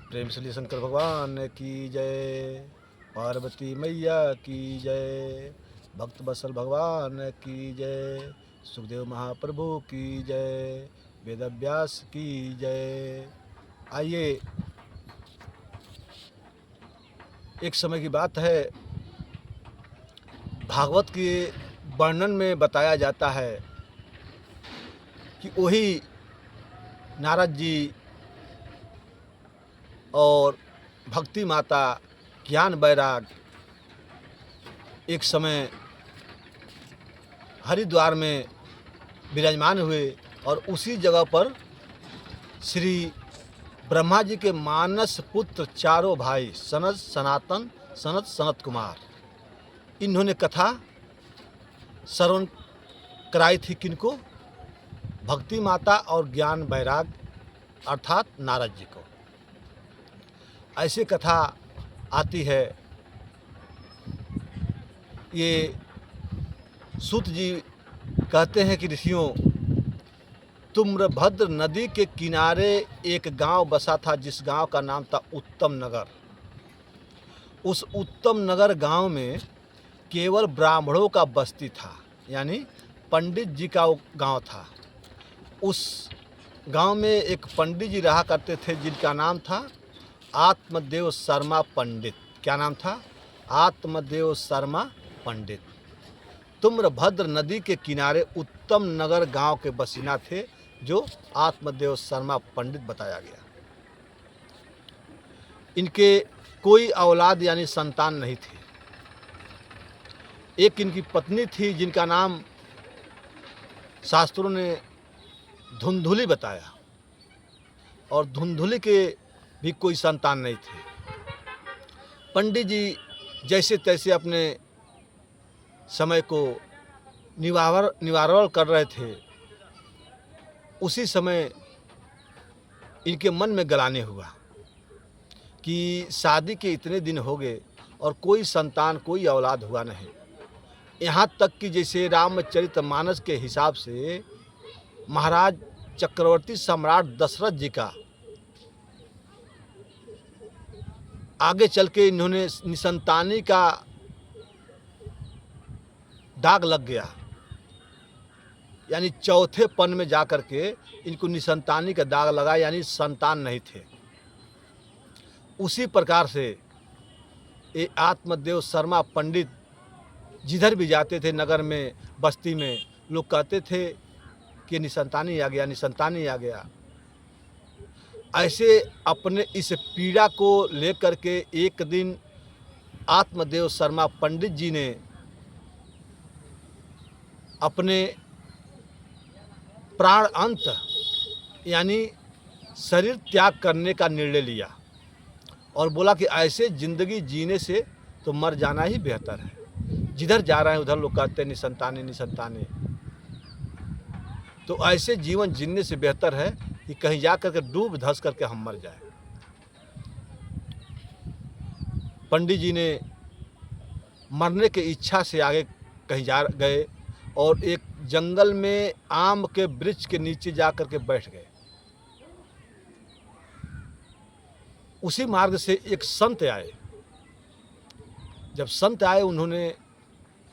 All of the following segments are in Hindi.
प्रेम से शंकर भगवान की जय, पार्वती मैया की जय, भक्त वत्सल भगवान की जय, सुखदेव महाप्रभु की जय, वेदव्यास की जय। आइए, एक समय की बात है, भागवत के वर्णन में बताया जाता है कि वही नारद जी और भक्ति माता ज्ञान बैराग एक समय हरिद्वार में विराजमान हुए और उसी जगह पर श्री ब्रह्मा जी के मानस पुत्र चारों भाई सनत, सनातन, सनत, सनत कुमार, इन्होंने कथा श्रवण कराई थी। किनको? भक्ति माता और ज्ञान बैराग अर्थात नारद जी को। ऐसी कथा आती है। ये सूत जी कहते हैं कि ऋषियों, तुम्रभद्र नदी के किनारे एक गांव बसा था, जिस गांव का नाम था उत्तम नगर। उस उत्तम नगर गांव में केवल ब्राह्मणों का बस्ती था, यानी पंडित जी का गांव था। उस गांव में एक पंडित जी रहा करते थे, जिनका नाम था आत्मदेव शर्मा पंडित। क्या नाम था? आत्मदेव शर्मा पंडित। तुम्रभद्र नदी के किनारे उत्तम नगर गांव के बसिना थे, जो आत्मदेव शर्मा पंडित बताया गया। इनके कोई औलाद यानी संतान नहीं थे। एक इनकी पत्नी थी, जिनका नाम शास्त्रों ने धुंधुली बताया, और धुंधुली के भी कोई संतान नहीं थे। पंडित जी जैसे तैसे अपने समय को निवारण कर रहे थे। उसी समय इनके मन में गलाने हुआ कि शादी के इतने दिन हो गए और कोई संतान, कोई औलाद हुआ नहीं। यहाँ तक कि जैसे रामचरितमानस के हिसाब से महाराज चक्रवर्ती सम्राट दशरथ जी का आगे चल के इन्होंने निसंतानी का दाग लग गया, यानी चौथे पन में जाकर के इनको निसंतानी का दाग लगा, यानी संतान नहीं थे। उसी प्रकार से ये आत्मदेव शर्मा पंडित जिधर भी जाते थे नगर में, बस्ती में, लोग कहते थे कि निसंतानी आ गया, निसंतानी आ गया। ऐसे अपने इस पीड़ा को लेकर के एक दिन आत्मदेव शर्मा पंडित जी ने अपने प्राण अंत यानी शरीर त्याग करने का निर्णय लिया और बोला कि ऐसे ज़िंदगी जीने से तो मर जाना ही बेहतर है। जिधर जा रहे हैं उधर लोग कहते हैं निसंतानी, निसंतानी। तो ऐसे जीवन जीने से बेहतर है कि कहीं जा कर के डूब धंस करके हम मर जाए। पंडित जी ने मरने की इच्छा से आगे कहीं जा गए और एक जंगल में आम के वृक्ष के नीचे जा कर के बैठ गए। उसी मार्ग से एक संत आए। जब संत आए, उन्होंने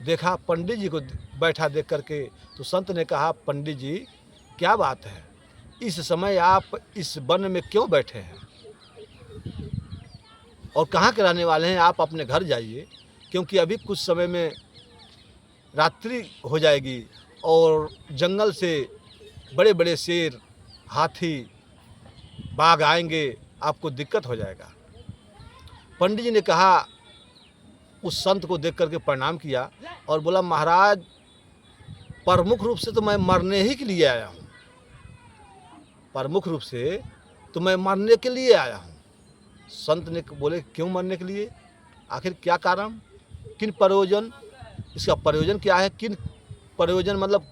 देखा पंडित जी को बैठा देख करके, तो संत ने कहा, पंडित जी क्या बात है, इस समय आप इस वन में क्यों बैठे हैं और कहाँ के रहने वाले हैं? आप अपने घर जाइए, क्योंकि अभी कुछ समय में रात्रि हो जाएगी और जंगल से बड़े बड़े शेर, हाथी, बाघ आएंगे, आपको दिक्कत हो जाएगा। पंडित जी ने कहा, उस संत को देख करके प्रणाम किया और बोला, महाराज प्रमुख रूप से तो मैं मरने ही के लिए आया हूँ, प्रमुख रूप से तो मैं मरने के लिए आया हूँ। संत ने बोले, क्यों मरने के लिए? आखिर क्या कारण, किन प्रयोजन, इसका प्रयोजन क्या है? किन प्रयोजन मतलब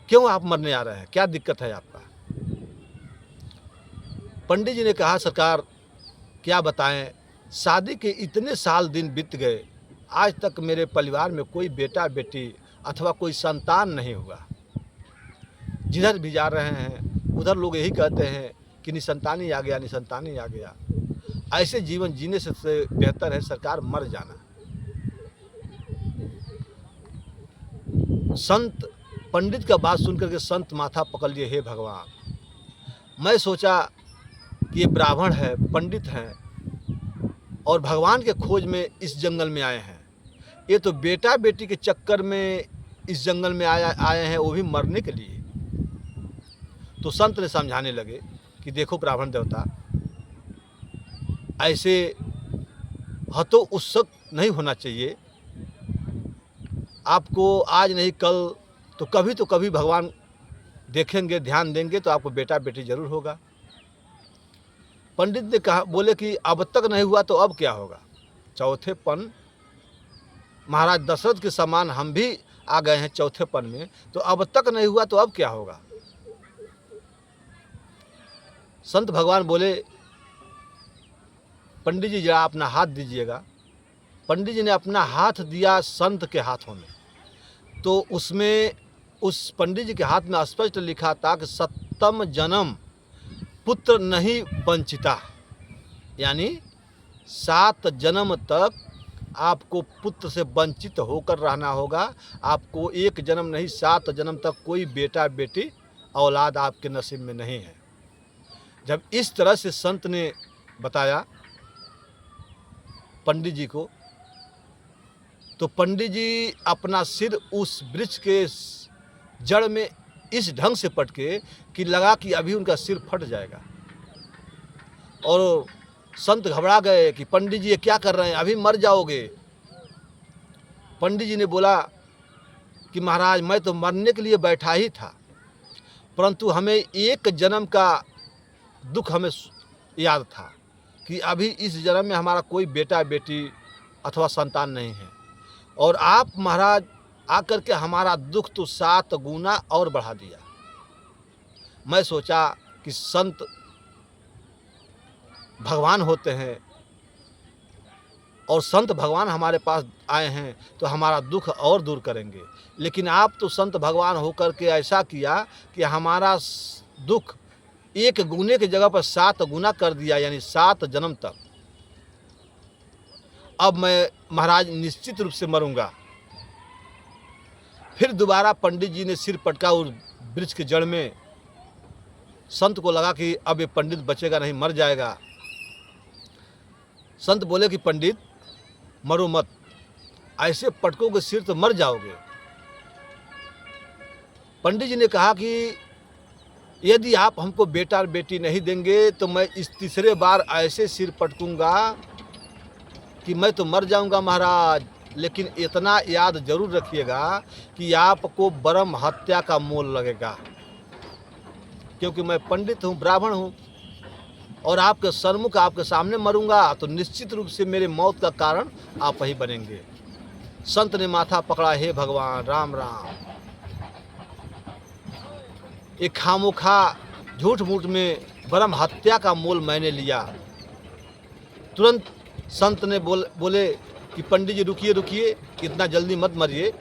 क्यों आप मरने आ रहे हैं, क्या दिक्कत है आपका? पंडित जी ने कहा, सरकार क्या बताएं, शादी के इतने साल दिन बीत गए, आज तक मेरे परिवार में कोई बेटा बेटी अथवा कोई संतान नहीं हुआ। जिधर भी जा रहे हैं उधर लोग यही कहते हैं कि निसंतानी आ गया, निसंतानी आ गया। ऐसे जीवन जीने से बेहतर है सरकार मर जाना। संत पंडित का बात सुनकर के संत माथा पकड़ लिए, हे भगवान। मैं सोचा कि ये ब्राह्मण है, पंडित हैं और भगवान के खोज में इस जंगल में आए हैं। ये तो बेटा बेटी के चक्कर में इस जंगल में आए हैं, वो भी मरने के लिए। तो संत ने समझाने लगे कि देखो ब्राह्मण देवता, ऐसे हतो उत्सुक नहीं होना चाहिए। आपको आज नहीं कल तो कभी भगवान देखेंगे, ध्यान देंगे तो आपको बेटा बेटी जरूर होगा। पंडित ने कहा, बोले कि अब तक नहीं हुआ तो अब क्या होगा। चौथेपन, महाराज दशरथ के समान हम भी आ गए हैं चौथेपन में, तो अब तक नहीं हुआ तो अब क्या होगा। संत भगवान बोले, पंडित जी जरा अपना हाथ दीजिएगा। पंडित जी ने अपना हाथ दिया संत के हाथों में, तो उसमें उस पंडित जी के हाथ में स्पष्ट लिखा था कि सप्तम जन्म पुत्र नहीं वंचिता, यानी 7 जन्म तक आपको पुत्र से वंचित होकर रहना होगा। आपको 1 जन्म नहीं 7 जन्म तक कोई बेटा बेटी औलाद आपके नसीब में नहीं है। जब इस तरह से संत ने बताया पंडित जी को, तो पंडित जी अपना सिर उस वृक्ष के जड़ में इस ढंग से पटके कि लगा कि अभी उनका सिर फट जाएगा। और संत घबरा गए कि पंडित जी ये क्या कर रहे हैं, अभी मर जाओगे। पंडित जी ने बोला कि महाराज मैं तो मरने के लिए बैठा ही था, परंतु हमें 1 जन्म का दुख हमें याद था कि अभी इस जन्म में हमारा कोई बेटा बेटी अथवा संतान नहीं है, और आप महाराज आकर के हमारा दुख तो 7 गुना और बढ़ा दिया। मैं सोचा कि संत भगवान होते हैं और संत भगवान हमारे पास आए हैं तो हमारा दुख और दूर करेंगे, लेकिन आप तो संत भगवान होकर के ऐसा किया कि हमारा दुख 1 गुने की जगह पर 7 गुना कर दिया, यानी 7 जन्म तक। अब मैं महाराज निश्चित रूप से मरूंगा। फिर दोबारा पंडित जी ने सिर पटका उस वृक्ष के जड़ में। संत को लगा कि अब ये पंडित बचेगा नहीं, मर जाएगा। संत बोले कि पंडित मरो मत, ऐसे पटकोगे सिर तो मर जाओगे। पंडित जी ने कहा कि यदि आप हमको बेटा और बेटी नहीं देंगे तो मैं इस तीसरे बार ऐसे सिर पटकूंगा कि मैं तो मर जाऊंगा महाराज। लेकिन इतना याद जरूर रखिएगा कि आपको ब्रह्म हत्या का मोल लगेगा, क्योंकि मैं पंडित हूँ, ब्राह्मण हूँ, और आपके सन्मुख आपके सामने मरूंगा तो निश्चित रूप से मेरे मौत का कारण आप ही बनेंगे। संत ने माथा पकड़ा, हे भगवान राम राम, एक खामोखा झूठ मूठ में ब्रह्म हत्या का मोल मैंने लिया। तुरंत संत ने बोले कि पंडित जी रुकिए रुकिए, इतना जल्दी मत मरिए।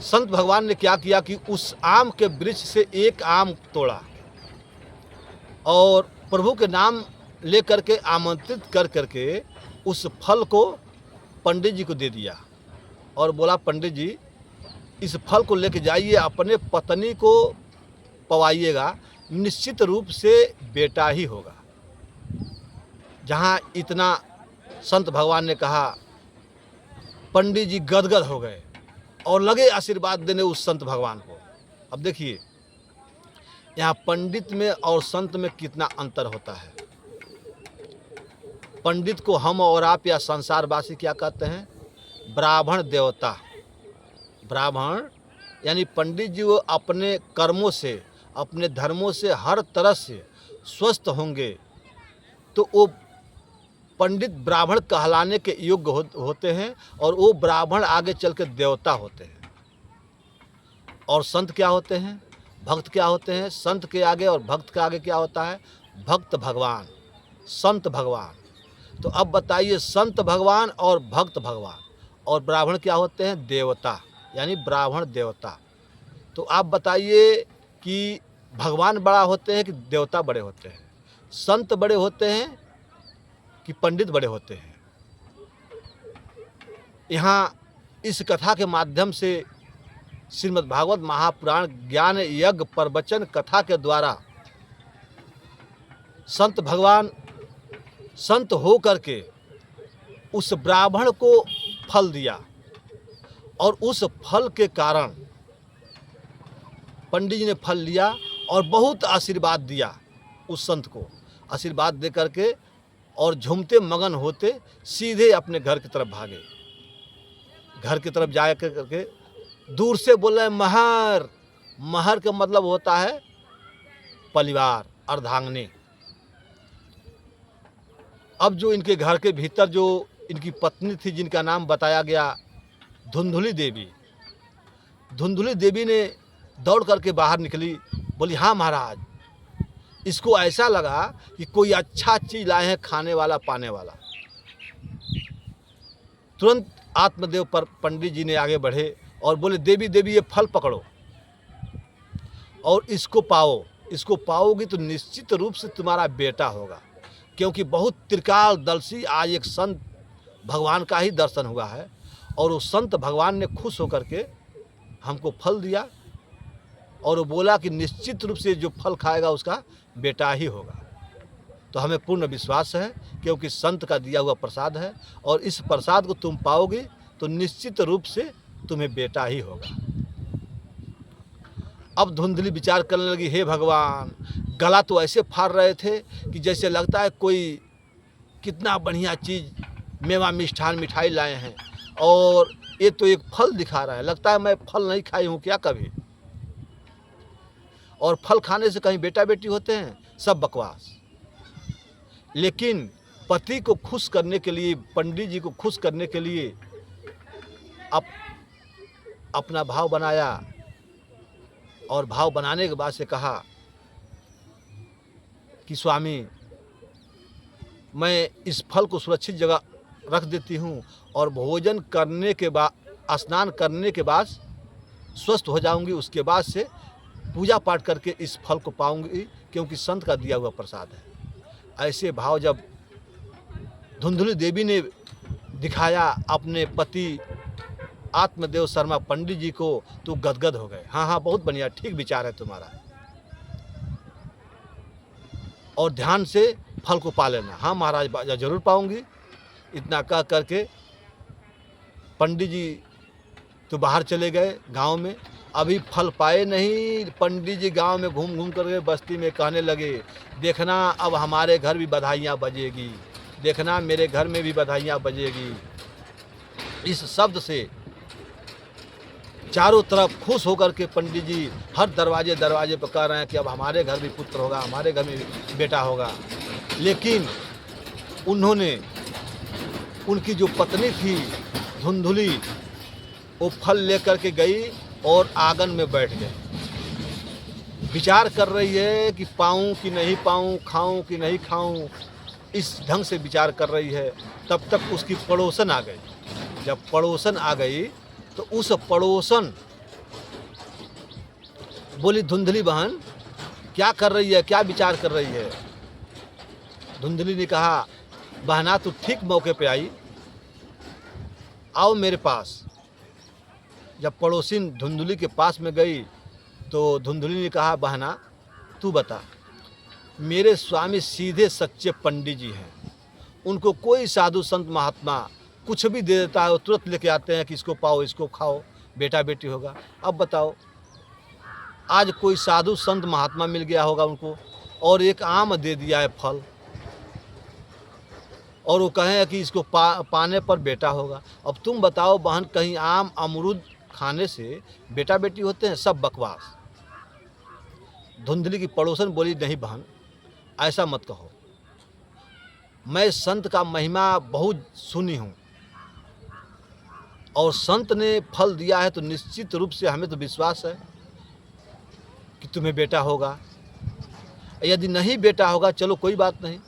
संत भगवान ने क्या किया कि उस आम के वृक्ष से एक आम तोड़ा और प्रभु के नाम लेकर के आमंत्रित कर करके उस फल को पंडित जी को दे दिया और बोला, पंडित जी इस फल को लेके जाइए, अपने पत्नी को पवाइएगा, निश्चित रूप से बेटा ही होगा। जहाँ इतना संत भगवान ने कहा, पंडित जी गदगद हो गए और लगे आशीर्वाद देने उस संत भगवान को। अब देखिए यहाँ पंडित में और संत में कितना अंतर होता है। पंडित को हम और आप या संसारवासी क्या कहते हैं? ब्राह्मण देवता। ब्राह्मण यानी पंडित जी वो अपने कर्मों से, अपने धर्मों से हर तरह से स्वस्थ होंगे तो वो पंडित ब्राह्मण कहलाने के योग्य होते हैं, और वो ब्राह्मण आगे चल के देवता होते हैं। और संत क्या होते हैं? भक्त क्या होते हैं? संत के आगे और भक्त के आगे क्या होता है? भक्त भगवान, संत भगवान। तो अब बताइए, संत भगवान और भक्त भगवान, और ब्राह्मण क्या होते हैं? देवता, यानी ब्राह्मण देवता। तो आप बताइए कि भगवान बड़ा होते हैं कि देवता बड़े होते हैं, संत बड़े होते हैं कि पंडित बड़े होते हैं। यहाँ इस कथा के माध्यम से श्रीमद् भागवत महापुराण ज्ञान यज्ञ प्रवचन कथा के द्वारा संत भगवान संत हो करके उस ब्राह्मण को फल दिया और उस फल के कारण पंडित जी ने फल लिया और बहुत आशीर्वाद दिया उस संत को। आशीर्वाद दे करके और झूमते मगन होते सीधे अपने घर की तरफ भागे। घर की तरफ जा करके दूर से बोल रहे महर। महर का मतलब होता है परिवार, अर्धांगिनी। अब जो इनके घर के भीतर जो इनकी पत्नी थी जिनका नाम बताया गया धुंधुली देवी, धुंधुली देवी ने दौड़ करके बाहर निकली, बोली हाँ महाराज। इसको ऐसा लगा कि कोई अच्छा चीज़ लाए हैं खाने वाला पाने वाला। तुरंत आत्मदेव पर पंडित जी ने आगे बढ़े और बोले देवी देवी ये फल पकड़ो और इसको पाओ। इसको पाओगी तो निश्चित रूप से तुम्हारा बेटा होगा, क्योंकि बहुत त्रिकालदर्शी आज एक संत भगवान का ही दर्शन हुआ है और उस संत भगवान ने खुश होकर के हमको फल दिया और वो बोला कि निश्चित रूप से जो फल खाएगा उसका बेटा ही होगा। तो हमें पूर्ण विश्वास है क्योंकि संत का दिया हुआ प्रसाद है और इस प्रसाद को तुम पाओगे तो निश्चित रूप से तुम्हें बेटा ही होगा। अब धुंधली विचार करने लगी, हे भगवान, गला तो ऐसे फाड़ रहे थे कि जैसे लगता है कोई कितना बढ़िया चीज़ मेवा मिष्ठान मिठाई लाए हैं और ये तो एक फल दिखा रहा है। लगता है मैं फल नहीं खाई हूँ क्या कभी, और फल खाने से कहीं बेटा बेटी होते हैं, सब बकवास। लेकिन पति को खुश करने के लिए, पंडित जी को खुश करने के लिए अपना भाव बनाया और भाव बनाने के बाद से कहा कि स्वामी मैं इस फल को सुरक्षित जगह रख देती हूँ और भोजन करने के बाद, स्नान करने के बाद स्वस्थ हो जाऊँगी, उसके बाद से पूजा पाठ करके इस फल को पाऊँगी क्योंकि संत का दिया हुआ प्रसाद है। ऐसे भाव जब धुंधली देवी ने दिखाया अपने पति आत्मदेव शर्मा पंडित जी को तो गदगद हो गए। हाँ हाँ बहुत बढ़िया, ठीक विचार है तुम्हारा और ध्यान से फल को पा लेना। हाँ महाराज जरूर पाऊंगी। इतना कह करके पंडित जी तो बाहर चले गए गांव में। अभी फल पाए नहीं, पंडित जी गांव में घूम घूम करके बस्ती में कहने लगे, देखना अब हमारे घर भी बधाइयाँ बजेगी, देखना मेरे घर में भी बधाइयाँ बजेगी। इस शब्द से चारों तरफ खुश होकर के पंडित जी हर दरवाजे दरवाजे पर कह रहे हैं कि अब हमारे घर भी पुत्र होगा, हमारे घर में भी बेटा होगा। लेकिन उन्होंने, उनकी जो पत्नी थी धुंधुली, वो फल लेकर के गई और आंगन में बैठ गए। विचार कर रही है कि पाऊँ कि नहीं पाऊँ, खाऊँ कि नहीं खाऊँ, इस ढंग से विचार कर रही है। तब तक उसकी पड़ोसन आ गई। जब पड़ोसन आ गई तो उस पड़ोसन बोली, धुंधली बहन क्या कर रही है, क्या विचार कर रही है। धुंधली ने कहा, बहना तू ठीक मौके पे आई, आओ मेरे पास। जब पड़ोसिन धुंधली के पास में गई तो धुंधली ने कहा, बहना तू बता, मेरे स्वामी सीधे सच्चे पंडित जी हैं, उनको कोई साधु संत महात्मा कुछ भी दे देता है वो तुरंत लेके आते हैं कि इसको पाओ, इसको खाओ, बेटा बेटी होगा। अब बताओ, आज कोई साधु संत महात्मा मिल गया होगा उनको और एक आम दे दिया है फल, और वो कहें कि इसको पाने पर बेटा होगा। अब तुम बताओ बहन, कहीं आम अमरूद खाने से बेटा बेटी होते हैं? सब बकवास। धुंधली की पड़ोसन बोली, नहीं बहन ऐसा मत कहो, मैं संत का महिमा बहुत सुनी हूँ और संत ने फल दिया है तो निश्चित रूप से हमें तो विश्वास है कि तुम्हें बेटा होगा। यदि नहीं बेटा होगा चलो कोई बात नहीं,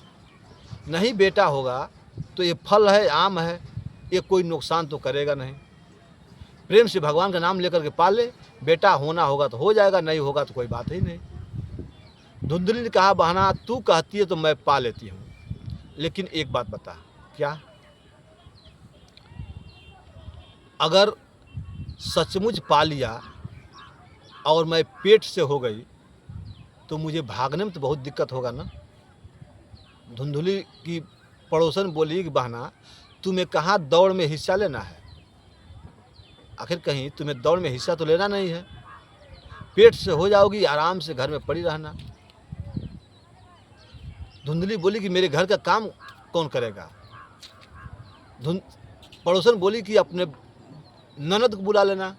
नहीं बेटा होगा तो ये फल है, आम है, ये कोई नुकसान तो करेगा नहीं। प्रेम से भगवान का नाम लेकर के पाले, बेटा होना होगा तो हो जाएगा, नहीं होगा तो कोई बात ही नहीं। धुंधली ने कहा बहना तू कहती है तो मैं पा लेती हूँ, लेकिन एक बात बता। क्या? अगर सचमुच पा लिया और मैं पेट से हो गई तो मुझे भागने में तो बहुत दिक्कत होगा ना। धुंधली की पड़ोसन बोली कि बहना तुम्हें कहाँ दौड़ में हिस्सा लेना है, आखिर कहीं तुम्हें दौड़ में हिस्सा तो लेना नहीं है। पेट से हो जाओगी, आराम से घर में पड़ी रहना। धुंधली बोली कि मेरे घर का काम कौन करेगा? पड़ोसन बोली कि अपने ननद को बुला लेना।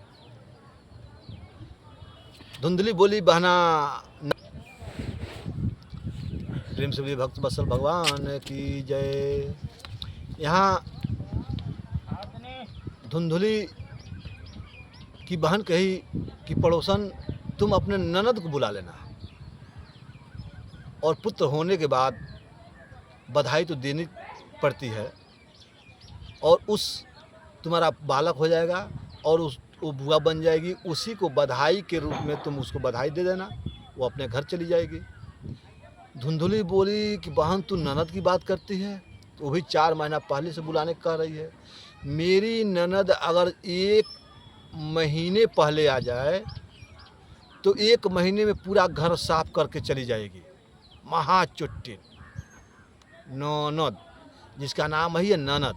धुंधली बोली बहना प्रेम से बोली भक्त बत्सल भगवान की जय। यहाँ धुंधली की बहन कही कि पड़ोसन तुम अपने ननद को बुला लेना, और पुत्र होने के बाद बधाई तो देनी पड़ती है, और उस तुम्हारा बालक हो जाएगा और वो बुआ बन जाएगी, उसी को बधाई के रूप में तुम उसको बधाई दे देना, वो अपने घर चली जाएगी। धुंधली बोली कि बहन तू ननद की बात करती है, तो वो भी 4 महीना पहले से बुलाने कह रही है। मेरी ननद अगर 1 महीने पहले आ जाए तो 1 महीने में पूरा घर साफ करके चली जाएगी। महाचुट्टी ननद, जिसका नाम है ननद।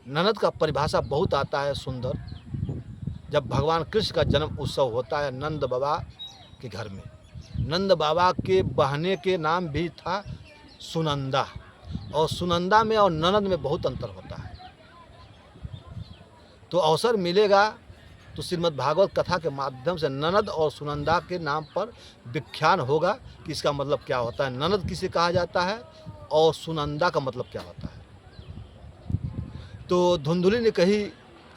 ननद का परिभाषा बहुत आता है सुंदर। जब भगवान कृष्ण का जन्म उत्सव होता है नंद बाबा के घर में, नंद बाबा के बहने के नाम भी था सुनंदा, और सुनंदा में और ननद में बहुत अंतर होता है। तो अवसर मिलेगा तो श्रीमद् भागवत कथा के माध्यम से ननद और सुनंदा के नाम पर व्याख्यान होगा कि इसका मतलब क्या होता है, ननद किसे कहा जाता है और सुनंदा का मतलब क्या होता है। तो धुंधली ने कही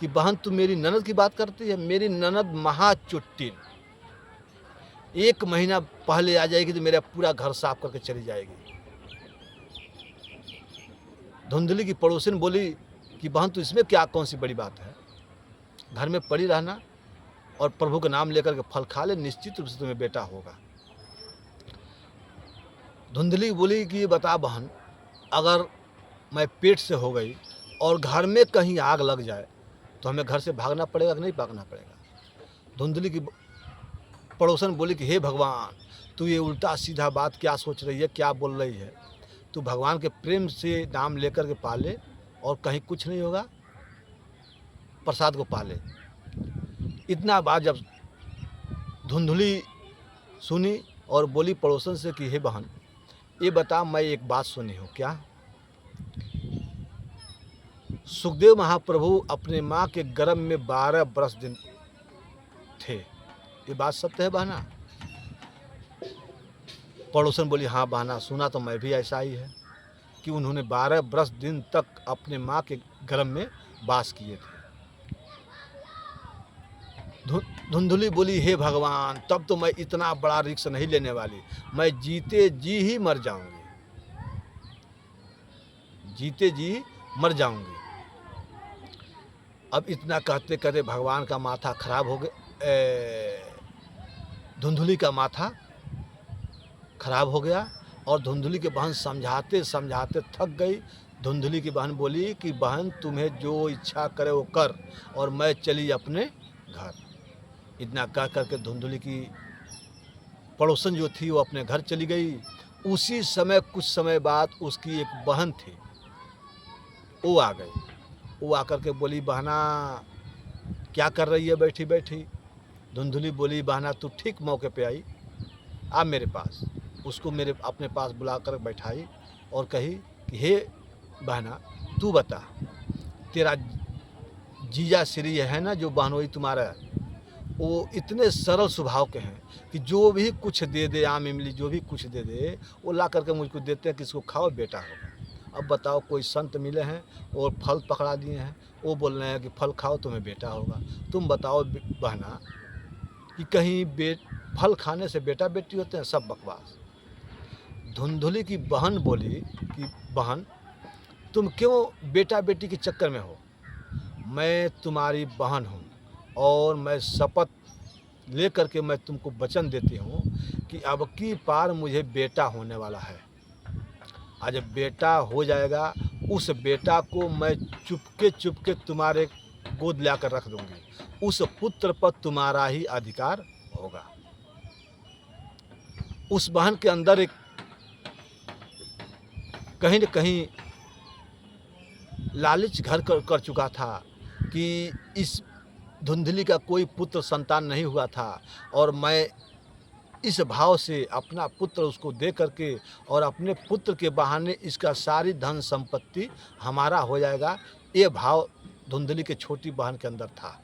कि बहन तू मेरी ननद की बात करती है, मेरी ननद महाचुट्टी 1 महीना पहले आ जाएगी तो मेरा पूरा घर साफ करके चली जाएगी। धुंधली की पड़ोसिन बोली कि बहन तू इसमें क्या कौन सी बड़ी बात है, घर में पड़ी रहना और प्रभु का नाम लेकर के फल खा ले, निश्चित रूप से तुम्हें बेटा होगा। धुंधली बोली कि बता बहन, अगर मैं पेट से हो गई और घर में कहीं आग लग जाए तो हमें घर से भागना पड़ेगा कि नहीं भागना पड़ेगा? धुंधली की पड़ोसन बोली कि हे भगवान, तू ये उल्टा सीधा बात क्या सोच रही है, क्या बोल रही है? तू भगवान के प्रेम से नाम लेकर के पाले और कहीं कुछ नहीं होगा, प्रसाद को पाले। इतना बात जब धुंधली सुनी और बोली पड़ोसन से कि हे बहन ये बता, मैं एक बात सुनी हूँ। क्या? सुखदेव महाप्रभु अपने माँ के गर्भ में 12 वर्ष दिन थे, ये बात सत्य है बहना? पड़ोसन बोली हाँ बहना, सुना तो मैं भी ऐसा ही है कि उन्होंने 12 वर्ष दिन तक अपने माँ के गर्भ में वास किए थे। धुंधली बोली हे भगवान, तब तो मैं इतना बड़ा रिस्क नहीं लेने वाली, मैं जीते जी ही मर जाऊंगी, जीते जी मर जाऊंगी। अब इतना कहते कहते भगवान का माथा खराब हो गया, धुंधली का माथा खराब हो गया और धुंधली की बहन समझाते समझाते थक गई। धुंधली की बहन बोली कि बहन तुम्हें जो इच्छा करे वो कर, और मैं चली अपने घर। इतना कह करके धुंधली की पड़ोसन जो थी वो अपने घर चली गई। उसी समय कुछ समय बाद उसकी एक बहन थी, वो आ गई। वो आकर के बोली बहना क्या कर रही है बैठी बैठी? धुंधली बोली बहना तू ठीक मौके पे आई, आ मेरे पास। उसको मेरे अपने पास बुला कर बैठाई और कही कि हे बहना तू बता, तेरा जीजा श्री है ना जो बहनोई तुम्हारा, वो इतने सरल स्वभाव के हैं कि जो भी कुछ दे दे, आम इमली जो भी कुछ दे दे वो ला करके मुझको देते हैं कि इसको खाओ बेटा होगा। अब बताओ, कोई संत मिले हैं और फल पकड़ा दिए हैं, वो बोल रहे हैं कि फल खाओ तुम्हें बेटा होगा। तुम बताओ बहना कि कहीं फल खाने से बेटा बेटी होते हैं? सब बकवास। धुंधली की बहन बोली कि बहन तुम क्यों बेटा बेटी के चक्कर में हो? मैं तुम्हारी बहन हूँ और मैं शपथ ले करके मैं तुमको वचन देती हूँ कि अब की पार मुझे बेटा होने वाला है। आज जब बेटा हो जाएगा, उस बेटा को मैं चुपके चुपके तुम्हारे गोद लाकर रख दूंगी। उस पुत्र पर तुम्हारा ही अधिकार होगा। उस बहन के अंदर एक कहीं न कहीं लालच घर कर चुका था कि इस धुंधली का कोई पुत्र संतान नहीं हुआ था और मैं इस भाव से अपना पुत्र उसको दे करके और अपने पुत्र के बहाने इसका सारी धन संपत्ति हमारा हो जाएगा। ये भाव धुंधली के छोटी बहन के अंदर था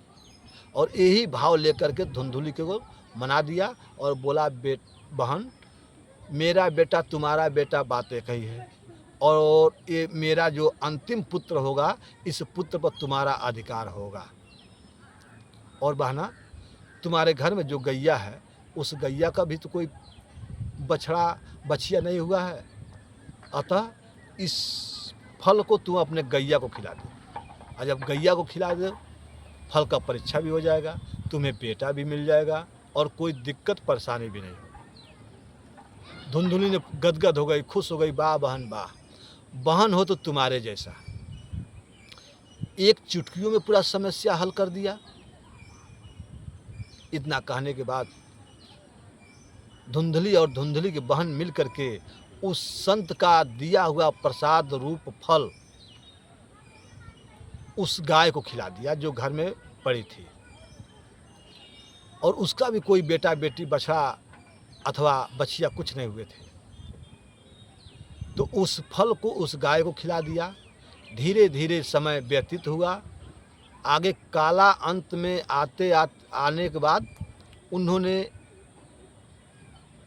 और यही भाव लेकर के धुंधली को मना दिया और बोला, बहन, मेरा बेटा तुम्हारा बेटा बात एक ही है और ये मेरा जो अंतिम पुत्र होगा, इस पुत्र पर तुम्हारा अधिकार होगा। और बहना, तुम्हारे घर में जो गैया है, उस गैया का भी तो कोई बछड़ा बछिया नहीं हुआ है। अतः इस फल को तुम अपने गैया को खिला दो और जब गैया को खिला दो, फल का परीक्षा भी हो जाएगा, तुम्हें बेटा भी मिल जाएगा और कोई दिक्कत परेशानी भी नहीं होगी। धुंधली ने गदगद हो गई, खुश हो गई, वाह बहन वाह, बहन हो तो तुम्हारे जैसा। एक चुटकियों में पूरा समस्या हल कर दिया। इतना कहने के बाद धुंधली और धुंधली की बहन मिल करके उस संत का दिया हुआ प्रसाद रूप फल उस गाय को खिला दिया जो घर में पड़ी थी और उसका भी कोई बेटा बेटी बछड़ा अथवा बछिया कुछ नहीं हुए थे। तो उस फल को उस गाय को खिला दिया। धीरे धीरे समय व्यतीत हुआ। आगे काला अंत में आने के बाद उन्होंने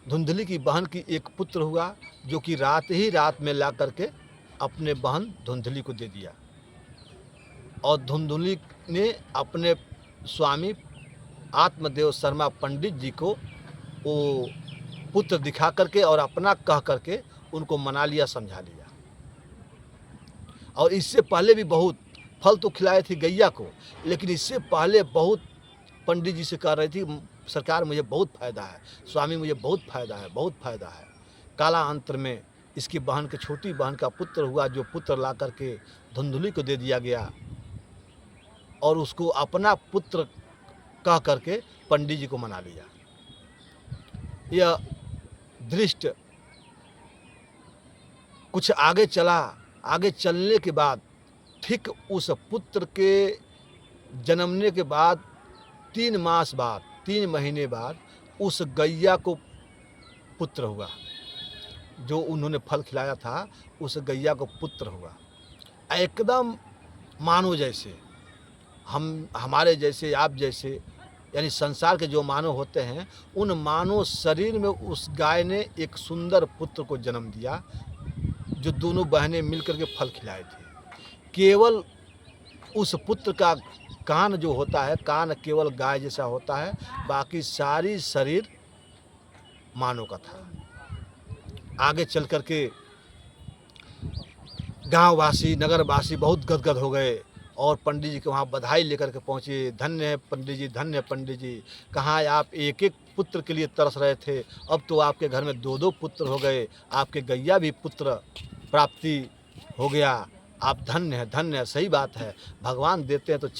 धुंधली की बहन की एक पुत्र हुआ जो कि रात में ला करके अपने बहन धुंधली को दे दिया और धुंधली ने अपने स्वामी आत्मदेव शर्मा पंडित जी को वो पुत्र दिखा करके और अपना कह करके उनको मना लिया, समझा लिया। और इससे पहले भी बहुत फल तो खिलाए थे गैया को, लेकिन इससे पहले बहुत पंडित जी से कह रही थी, सरकार मुझे बहुत फ़ायदा है, स्वामी मुझे बहुत फ़ायदा है, बहुत फ़ायदा है। काला अंतर में इसकी बहन के छोटी बहन का पुत्र हुआ जो पुत्र ला करके धुंधली को दे दिया गया और उसको अपना पुत्र कह करके पंडित जी को मना लिया। यह दृष्ट कुछ आगे चला। आगे चलने के बाद ठीक उस पुत्र के जन्मने के बाद 3 मास बाद, 3 महीने बाद उस गैया को पुत्र हुआ। जो उन्होंने फल खिलाया था उस गैया को पुत्र हुआ। एकदम मानव जैसे, हमारे जैसे, आप जैसे, यानी संसार के जो मानव होते हैं, उन मानव शरीर में उस गाय ने एक सुंदर पुत्र को जन्म दिया जो दोनों बहनें मिलकर के फल खिलाए थे। केवल उस पुत्र का कान जो होता है, कान केवल गाय जैसा होता है, बाकी सारी शरीर मानव का था। आगे चल कर के गांववासी, नगरवासी बहुत गदगद हो गए और पंडित जी के वहाँ बधाई लेकर के पहुँचे। धन्य है पंडित जी, धन्य पंडित जी, कहाँ आप एक एक पुत्र के लिए तरस रहे थे, अब तो आपके घर में 2-2 पुत्र हो गए, आपके गैया भी पुत्र प्राप्ति हो गया, आप धन्य है, धन्य है। सही बात है, भगवान देते हैं तो